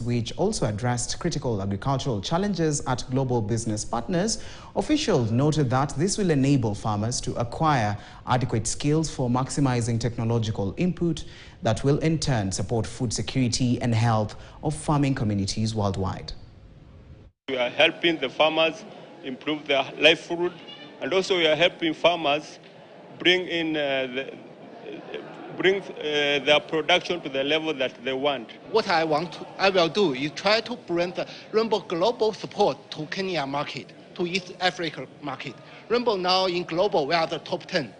which also addressed critical agricultural challenges at global business partners. Officials noted that this will enable farmers to acquire adequate skills for maximizing technological input that will in turn support food security and health of farming communities worldwide. We are helping the farmers improve their livelihood, and also we are helping farmers bring in their production to the level that they want. What I will do is try to bring the Rainbow global support to Kenya market, to East Africa market. Rainbow now in global, we are the top 10.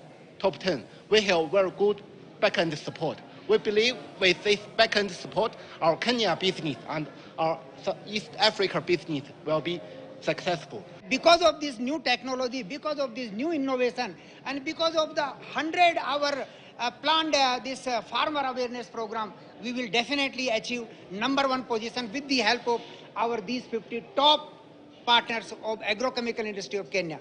We have very good back-end support. We believe with this back-end support, our Kenya business and our East Africa business will be successful. Because of this new technology, because of this new innovation, and because of the 100-hour planned this farmer awareness program, we will definitely achieve #1 position with the help of these 50 top partners of agrochemical industry of Kenya.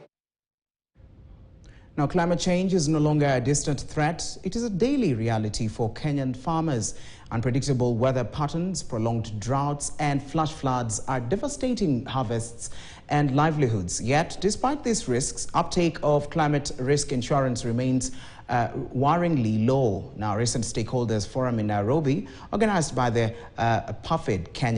Now, climate change is no longer a distant threat. It is a daily reality for Kenyan farmers. Unpredictable weather patterns, prolonged droughts, and flash floods are devastating harvests and livelihoods. Yet, despite these risks, uptake of climate risk insurance remains worryingly low. Now, recent stakeholders forum in Nairobi, organized by the PAFID Kenya